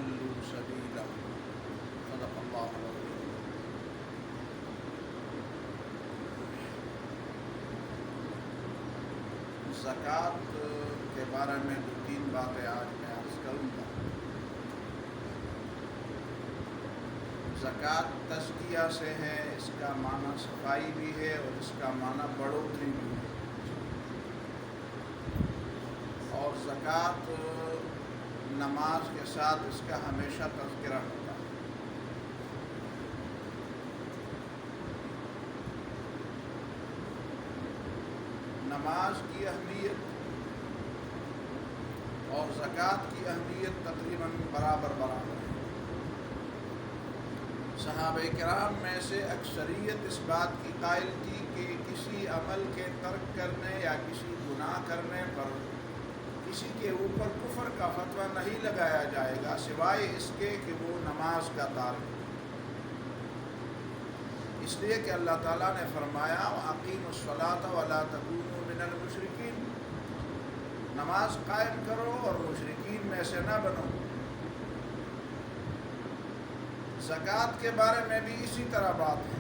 ضلوا سبیلا صدق اللہ العظیم۔ زکوٰۃ کے بارے میں 2-3 باتیں آج میں عرض کروں گا۔ زکوٰۃ تزکیہ سے ہے، اس کا معنی صفائی بھی ہے اور اس کا معنی بڑھوتری بھی ہے، اور زکوٰۃ نماز کے ساتھ اس کا ہمیشہ تذکرہ ہوتا ہے۔ نماز کی اہمیت اور زکوٰۃ کی اہمیت تقریباً برابر ہے۔ صحابہ کرام میں سے اکثریت اس بات کی قائل تھی کہ کسی عمل کے ترک کرنے یا کسی گناہ کرنے پر کسی کے اوپر کفر کا فتویٰ نہیں لگایا جائے گا سوائے اس کے کہ وہ نماز کا تارک ہے، اس لیے کہ اللہ تعالیٰ نے فرمایا وَأَقِیمُوا الصَّلَاةَ وَلَا تَكُونُوا مِنَ الْمُشْرِكِينَ، نماز قائم کرو اور مشرکین میں سے نہ بنو۔ زکوٰۃ کے بارے میں بھی اسی طرح بات ہے۔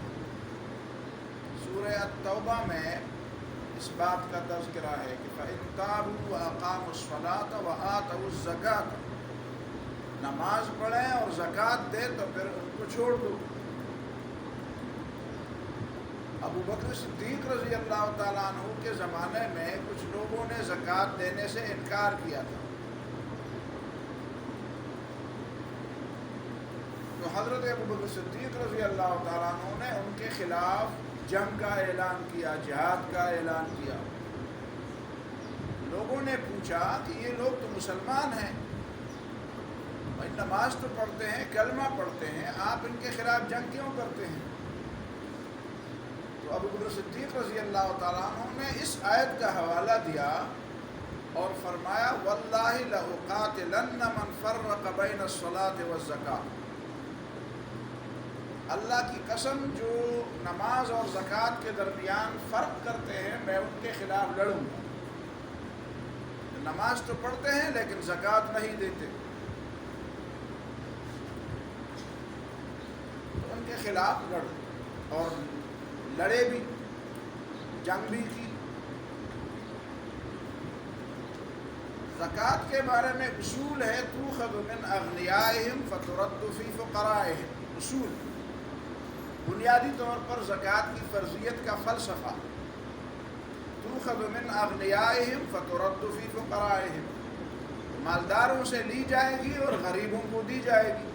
سورہ التوبہ میں اس بات کا تذکرہ ہے کہ فَإِن تَابُوا وَأَقَامُوا الصَّلَاةَ وَآتَوُا الزَّكَاةَ، نماز پڑھیں اور زکوٰۃ دیں تو پھر ان کو چھوڑ دو۔ ابو بکر صدیق رضی اللہ تعالیٰ عنہ کے زمانے میں کچھ لوگوں نے زکوٰۃ دینے سے انکار کیا تھا، تو حضرت ابو بکر صدیق رضی اللہ تعالیٰ عنہ نے ان کے خلاف جنگ کا اعلان کیا، جہاد کا اعلان کیا۔ لوگوں نے پوچھا کہ یہ لوگ تو مسلمان ہیں، بھائی نماز تو پڑھتے ہیں، کلمہ پڑھتے ہیں، آپ ان کے خلاف جنگ کیوں کرتے ہیں؟ تو ابو بکر صدیق رضی اللہ تعالیٰ عنہ نے اس آیت کا حوالہ دیا اور فرمایا وَاللَّهِ لَأُقَاتِلَنَّ مَنْ فَرَّقَ بَيْنَ الصَّلَاةِ وَالزَّكَاةِ، اللہ کی قسم جو نماز اور زکوٰۃ کے درمیان فرق کرتے ہیں میں ان کے خلاف لڑوں گا۔ نماز تو پڑھتے ہیں لیکن زکوٰۃ نہیں دیتے، تو ان کے خلاف لڑو، اور لڑے بھی، جنگ بھی کی۔ زکوٰۃ کے بارے میں اصول ہے تُؤْخَذُ مِنْ أَغْنِيَائِهِمْ فَتُرَدُّ فِي فُقَرَائِهِمْ، اصول، بنیادی طور پر زکوٰۃ کی فرضیت کا فلسفہ، تُؤْخَذُ مِنْ أَغْنِيَائِهِمْ فَتُرَدُّ فِي فُقَرَائِهِمْ، مالداروں سے لی جائے گی اور غریبوں کو دی جائے گی۔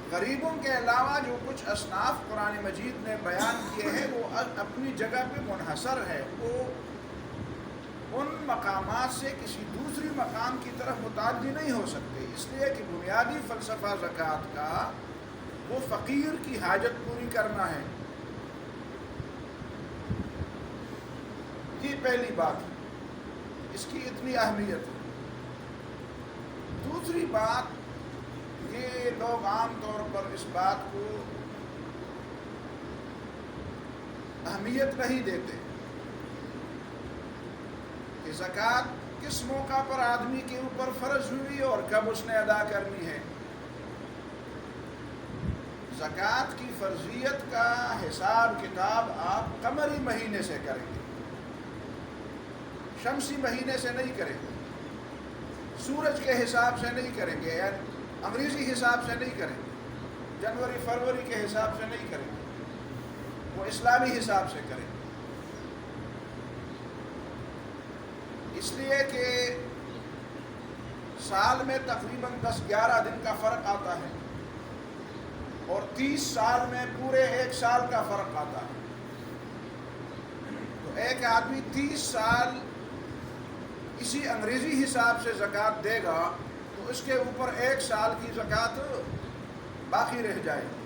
غریبوں کے علاوہ جو کچھ اصناف قرآن مجید نے بیان کیے ہیں وہ اپنی جگہ پہ منحصر ہے، وہ ان مقامات سے کسی دوسری مقام کی طرف متعدی نہیں ہو سکتے، اس لیے کہ بنیادی فلسفہ زکوٰۃ کا وہ فقیر کی حاجت پوری کرنا ہے۔ یہ پہلی بات ہے، اس کی اتنی اہمیت ہے۔ دوسری بات، یہ لوگ عام طور پر اس بات کو اہمیت نہیں دیتے کہ زکوٰۃ کس موقع پر آدمی کے اوپر فرض ہوئی اور کب اس نے ادا کرنی ہے۔ زکوٰۃ کی فرضیت کا حساب کتاب آپ قمری مہینے سے کریں گے، شمسی مہینے سے نہیں کریں گے، سورج کے حساب سے نہیں کریں گے، یعنی انگریزی حساب سے نہیں کریں گے، جنوری فروری کے حساب سے نہیں کریں گے، وہ اسلامی حساب سے کریں گے۔ اس لیے کہ سال میں تقریباً 10-11 دن کا فرق آتا ہے اور 30 سال میں پورے ایک سال کا فرق آتا ہے، تو ایک آدمی 30 سال اسی انگریزی حساب سے زکوٰۃ دے گا تو اس کے اوپر ایک سال کی زکوٰۃ باقی رہ جائے گی۔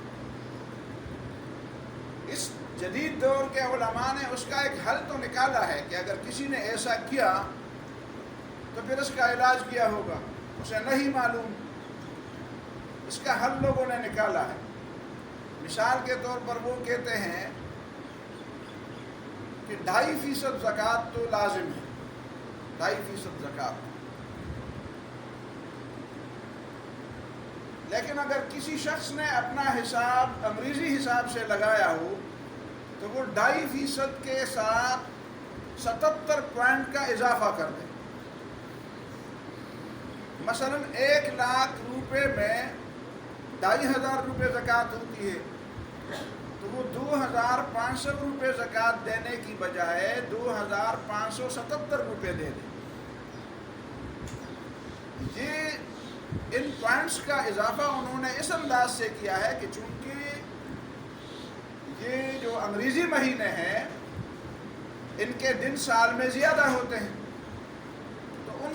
اس جدید دور کے علماء نے اس کا ایک حل تو نکالا ہے کہ اگر کسی نے ایسا کیا تو پھر اس کا علاج کیا ہوگا، اسے نہیں معلوم، اس کا حل لوگوں نے نکالا ہے۔ مثال کے طور پر وہ کہتے ہیں کہ 2.5% زکوٰۃ تو لازم ہے، 2.5% زکوٰۃ، لیکن اگر کسی شخص نے اپنا حساب انگریزی حساب سے لگایا ہو تو وہ 2.5% کے ساتھ 77 پوائنٹ کا اضافہ کر دے. مثلا 1 لاکھ روپے میں 2,500 روپے زکوٰۃ ہوتی ہے تو وہ 2,500 روپے زکوٰۃ دینے کی بجائے 2,577 روپے دے دیں. یہ ان پوائنٹس کا اضافہ انہوں نے اس انداز سے کیا ہے کہ چونکہ یہ جو انگریزی مہینے ہیں ان کے دن سال میں زیادہ ہوتے ہیں تو ان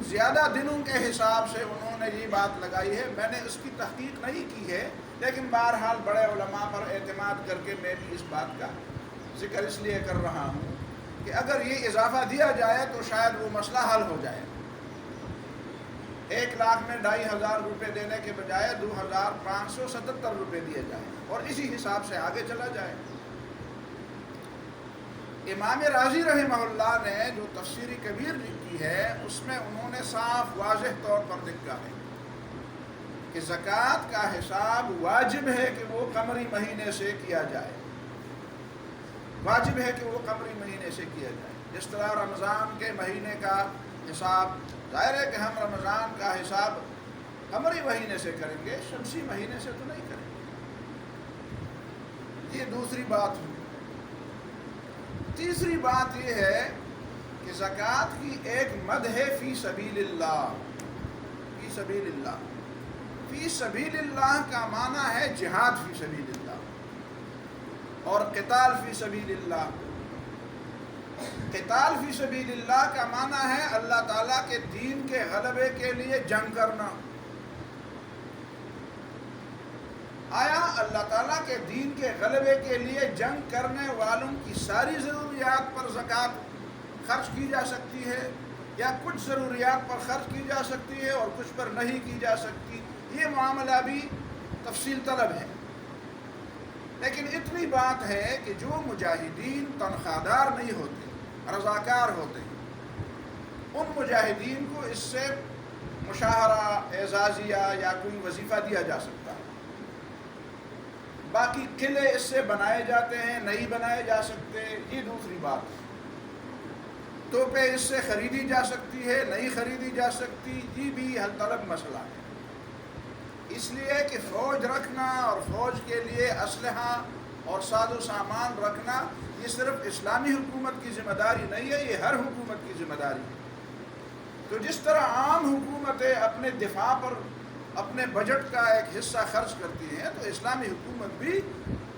زیادہ دنوں کے حساب سے انہوں نے یہ بات لگائی ہے. میں نے اس کی تحقیق نہیں کی ہے لیکن بہرحال بڑے علماء پر اعتماد کر کے میں بھی اس بات کا ذکر اس لیے کر رہا ہوں کہ اگر یہ اضافہ دیا جائے تو شاید وہ مسئلہ حل ہو جائے. 1 لاکھ میں 2,500 روپے دینے کے بجائے 2,577 روپے دیے جائیں اور اسی حساب سے آگے چلا جائے. امام راضی رحمہ اللہ نے جو تفسیر کبیر لکھی ہے اس میں انہوں نے صاف واضح طور پر لکھا ہے کہ زکوٰۃ کا حساب واجب ہے کہ وہ قمری مہینے سے کیا جائے. واجب ہے کہ وہ قمری مہینے سے کیا جائے. جس طرح رمضان کے مہینے کا حساب ظاہر ہے کہ ہم رمضان کا حساب قمری مہینے سے کریں گے، شمسی مہینے سے تو نہیں کریں گے. یہ دوسری بات ہوئی. تیسری بات یہ ہے کہ زکوٰۃ کی ایک مد ہے فی سبیل اللہ. فی سبیل اللہ، فی سبیل اللہ کا معنی ہے جہاد فی سبیل اللہ اور قتال فی سبیل اللہ. قتال فی سبیل اللہ کا معنی ہے اللہ تعالیٰ کے دین کے غلبے کے لیے جنگ کرنا. آیا اللہ تعالیٰ کے دین کے غلبے کے لیے جنگ کرنے والوں کی ساری ضروریات پر زکوٰۃ خرچ کی جا سکتی ہے یا کچھ ضروریات پر خرچ کی جا سکتی ہے اور کچھ پر نہیں کی جا سکتی؟ یہ معاملہ بھی تفصیل طلب ہے. لیکن اتنی بات ہے کہ جو مجاہدین تنخواہ دار نہیں ہوتے، رضاکار ہوتے ہیں، ان مجاہدین کو اس سے مشاہرہ، اعزازیہ یا کوئی وظیفہ دیا جا سکتا ہے. باقی قلعے اس سے بنائے جاتے ہیں، نہیں بنائے جا سکتے، یہ دوسری بات ہے. توپیں اس سے خریدی جا سکتی ہے، نہیں خریدی جا سکتی، یہ بھی حل طلب مسئلہ ہے. اس لیے کہ فوج رکھنا اور فوج کے لیے اسلحہ اور ساز و سامان رکھنا یہ صرف اسلامی حکومت کی ذمہ داری نہیں ہے، یہ ہر حکومت کی ذمہ داری ہے. تو جس طرح عام حکومتیں اپنے دفاع پر اپنے بجٹ کا ایک حصہ خرچ کرتی ہیں تو اسلامی حکومت بھی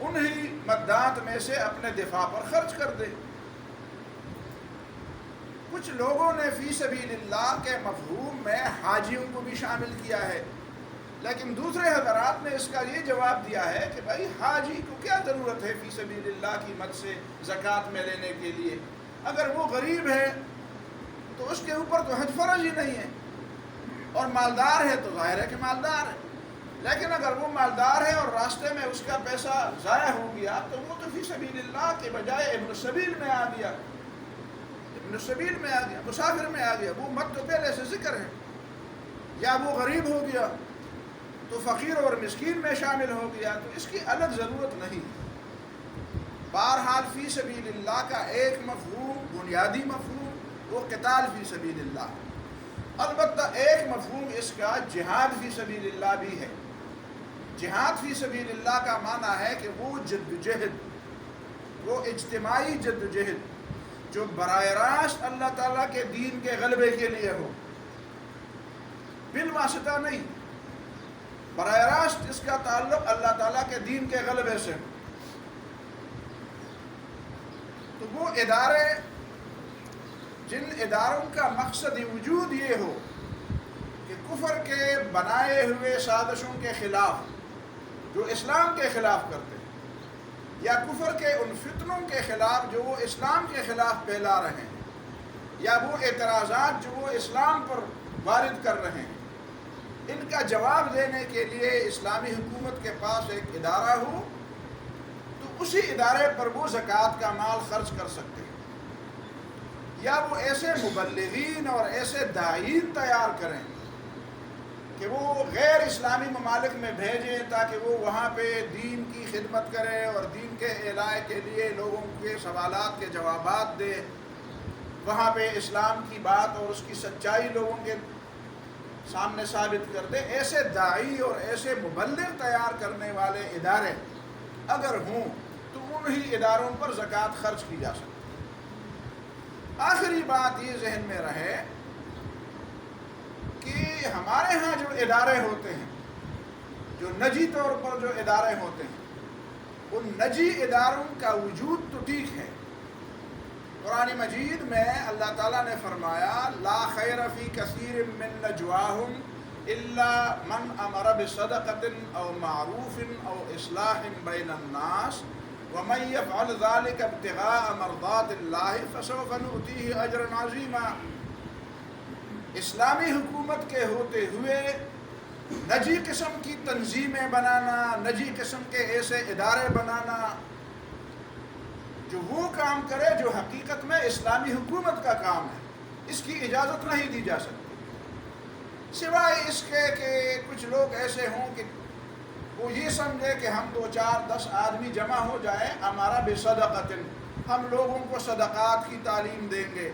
انہی مدات میں سے اپنے دفاع پر خرچ کر دے. کچھ لوگوں نے فی سبیل اللہ کے مفہوم میں حاجیوں کو بھی شامل کیا ہے، لیکن دوسرے حضرات نے اس کا یہ جواب دیا ہے کہ بھائی حاجی کو کیا ضرورت ہے فی سبیل اللہ کی مد سے زکوٰۃ میں لینے کے لیے؟ اگر وہ غریب ہے تو اس کے اوپر تو حج فرض ہی نہیں ہے، اور مالدار ہے تو ظاہر ہے کہ مالدار ہے. لیکن اگر وہ مالدار ہے اور راستے میں اس کا پیسہ ضائع ہو گیا تو وہ تو فی سبیل اللہ کے بجائے ابن السبیل میں آ گیا، ابن السبیل میں آ گیا، مسافر میں آ گیا. وہ مد تو پہلے سے ذکر ہے. یا وہ غریب ہو گیا تو فقیر اور مسکین میں شامل ہو گیا، تو اس کی الگ ضرورت نہیں. بہرحال فی سبیل اللہ کا ایک مفہوم، بنیادی مفہوم، وہ قتال فی سبیل اللہ. البتہ ایک مفہوم اس کا جہاد فی سبیل اللہ بھی ہے. جہاد فی سبیل اللہ کا معنی ہے کہ وہ جدوجہد، وہ اجتماعی جدوجہد جو براہ راست اللہ تعالیٰ کے دین کے غلبے کے لیے ہو، بالواسطہ نہیں. براہ راست اس کا تعلق اللہ تعالیٰ کے دین کے غلبے سے ہو. تو وہ ادارے جن اداروں کا مقصد وجود یہ ہو کہ کفر کے بنائے ہوئے سازشوں کے خلاف جو اسلام کے خلاف کرتے ہیں، یا کفر کے ان فتنوں کے خلاف جو وہ اسلام کے خلاف پھیلا رہے ہیں، یا وہ اعتراضات جو وہ اسلام پر وارد کر رہے ہیں، ان کا جواب دینے کے لیے اسلامی حکومت کے پاس ایک ادارہ ہو تو اسی ادارے پر وہ زکوٰۃ کا مال خرچ کر سکتے ہیں. یا وہ ایسے مبلغین اور ایسے داعین تیار کریں کہ وہ غیر اسلامی ممالک میں بھیجیں تاکہ وہ وہاں پہ دین کی خدمت کرے اور دین کے اعلاء کے لیے لوگوں کے سوالات کے جوابات دے، وہاں پہ اسلام کی بات اور اس کی سچائی لوگوں کے سامنے ثابت کر دے. ایسے داعی اور ایسے مبلغ تیار کرنے والے ادارے اگر ہوں تو انہی اداروں پر زکوٰۃ خرچ کی جا سکتی. آخری بات یہ ذہن میں رہے کہ ہمارے ہاں جو ادارے ہوتے ہیں، جو نجی طور پر جو ادارے ہوتے ہیں، ان نجی اداروں کا وجود تو ٹھیک ہے. قرآن مجید میں اللہ تعالیٰ نے فرمایا لا خیر فی کثیر من نجواہم الا من امر بصدقۃ او معروف او اصلاح بین الناس ومن یفعل ذلک ابتغاء مرضات اللہ فسوف نؤتیہ اجرا عظیما. اسلامی حکومت کے ہوتے ہوئے نجی قسم کی تنظیمیں بنانا، نجی قسم کے ایسے ادارے بنانا جو وہ کام کرے جو حقیقت میں اسلامی حکومت کا کام ہے، اس کی اجازت نہیں دی جا سکتی، سوائے اس کے کہ کچھ لوگ ایسے ہوں کہ وہ یہ سمجھے کہ ہم 2 4 10 آدمی جمع ہو جائیں، ہمارا بصدقۃ، ہم لوگوں کو صدقات کی تعلیم دیں گے،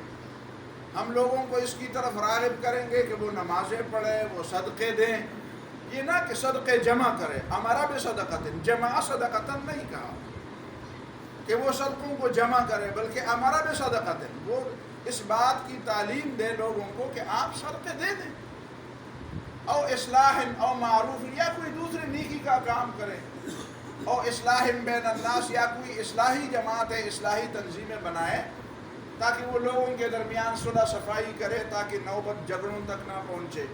ہم لوگوں کو اس کی طرف راغب کریں گے کہ وہ نمازیں پڑھیں، وہ صدقے دیں. یہ نہ کہ صدقے جمع کرے، ہمارا بصدقۃ، جمع صدقۃ نہیں کہا کہ وہ صدقوں کو جمع کرے، بلکہ ہمارا بصدقۃ، وہ اس بات کی تعلیم دے لوگوں کو کہ آپ صدقے دے دیں، او اصلاح او معروف، یا کوئی دوسری نیکی کا کام کرے، او اصلاح بین الناس، یا کوئی اصلاحی جماعت ہے، اصلاحی تنظیمیں بنائے تاکہ وہ لوگوں کے درمیان صلح صفائی کرے، تاکہ نوبت جھگڑوں تک نہ پہنچے،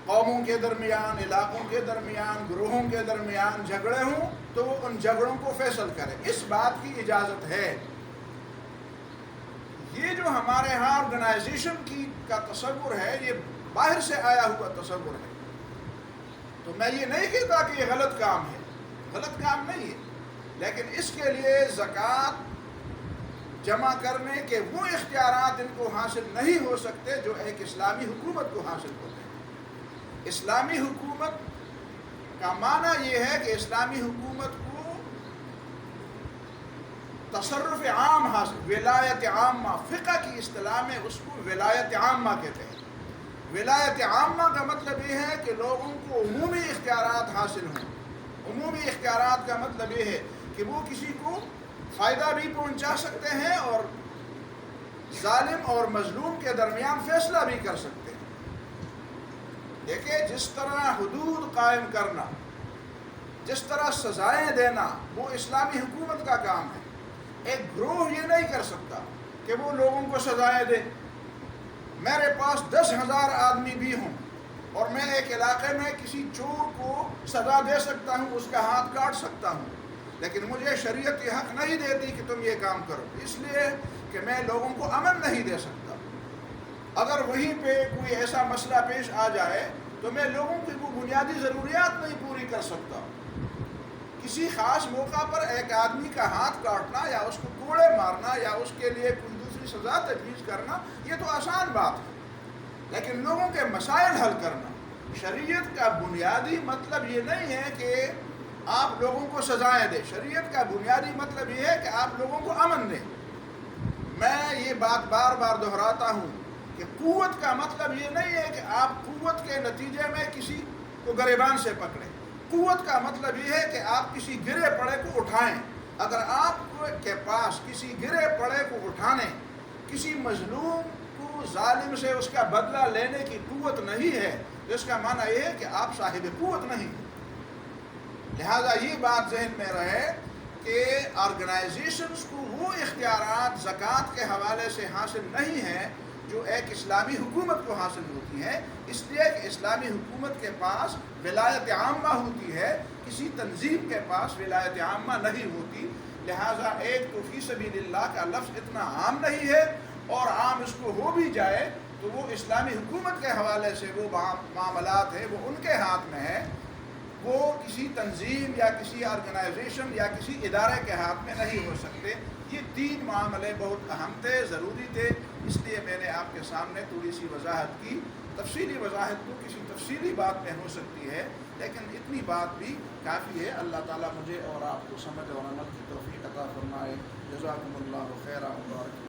قوموں کے درمیان، علاقوں کے درمیان، گروہوں کے درمیان جھگڑے ہوں تو وہ ان جھگڑوں کو فیصل کرے. اس بات کی اجازت ہے. یہ جو ہمارے ہاں آرگنائزیشن کی کا تصور ہے، یہ باہر سے آیا ہوا تصور ہے. تو میں یہ نہیں کہتا کہ یہ غلط کام ہے، غلط کام نہیں ہے، لیکن اس کے لیے زکوٰۃ جمع کرنے کے وہ اختیارات ان کو حاصل نہیں ہو سکتے جو ایک اسلامی حکومت کو حاصل ہوتے ہیں. اسلامی حکومت کا معنی یہ ہے کہ اسلامی حکومت کو تصرف عام حاصل، ولایت عامہ، فقہ کی اصطلاح میں اس کو ولایت عامہ کہتے ہیں. ولایت عامہ کا مطلب یہ ہے کہ لوگوں کو عمومی اختیارات حاصل ہوں. عمومی اختیارات کا مطلب یہ ہے کہ وہ کسی کو فائدہ بھی پہنچا سکتے ہیں اور ظالم اور مظلوم کے درمیان فیصلہ بھی کر سکتے ہیں. دیکھیں، جس طرح حدود قائم کرنا، جس طرح سزائیں دینا، وہ اسلامی حکومت کا کام ہے. ایک گروہ یہ نہیں کر سکتا کہ وہ لوگوں کو سزائیں دے. میرے پاس 10,000 آدمی بھی ہوں اور میں ایک علاقے میں کسی چور کو سزا دے سکتا ہوں، اس کا ہاتھ کاٹ سکتا ہوں، لیکن مجھے شریعت یہ حق نہیں دیتی کہ تم یہ کام کرو، اس لیے کہ میں لوگوں کو امن نہیں دے سکتا. اگر وہیں پہ کوئی ایسا مسئلہ پیش آ جائے تو میں لوگوں کی وہ بنیادی ضروریات نہیں پوری کر سکتا. کسی خاص موقع پر ایک آدمی کا ہاتھ کاٹنا یا اس کو کوڑے مارنا یا اس کے لیے کوئی دوسری سزا تجویز کرنا یہ تو آسان بات ہے، لیکن لوگوں کے مسائل حل کرنا، شریعت کا بنیادی مطلب یہ نہیں ہے کہ آپ لوگوں کو سزائیں دیں. شریعت کا بنیادی مطلب یہ ہے کہ آپ لوگوں کو امن دیں. میں یہ بات بار بار دہراتا ہوں کہ قوت کا مطلب یہ نہیں ہے کہ آپ قوت کے نتیجے میں کسی کو گریبان سے پکڑیں. قوت کا مطلب یہ ہے کہ آپ کسی گرے پڑے کو اٹھائیں. اگر آپ کے پاس کسی گرے پڑے کو اٹھانے، کسی مظلوم کو ظالم سے اس کا بدلہ لینے کی قوت نہیں ہے تو اس کا معنی یہ ہے کہ آپ صاحب قوت نہیں. لہذا یہ بات ذہن میں رہے کہ آرگنائزیشنز کو وہ اختیارات زکوٰۃ کے حوالے سے حاصل نہیں ہیں جو ایک اسلامی حکومت کو حاصل ہوتی ہے، اس لیے کہ اسلامی حکومت کے پاس ولایت عامہ ہوتی ہے، کسی تنظیم کے پاس ولایت عامہ نہیں ہوتی. لہٰذا ایک تو فی سبیل اللہ کا لفظ اتنا عام نہیں ہے، اور عام اس کو ہو بھی جائے تو وہ اسلامی حکومت کے حوالے سے وہ معاملات ہیں وہ ان کے ہاتھ میں ہے. وہ کسی تنظیم یا کسی آرگنائزیشن یا کسی ادارے کے ہاتھ میں نہیں ہو سکتے. یہ 3 معاملے بہت اہم تھے، ضروری تھے، اس لیے میں نے آپ کے سامنے تھوڑی سی وضاحت کی. تفصیلی وضاحت تو کسی تفصیلی بات میں ہو سکتی ہے، لیکن اتنی بات بھی کافی ہے. اللہ تعالیٰ مجھے اور آپ کو سمجھ اور عمل کی توفیق عطا فرمائے. جزاکم اللہ خیرا.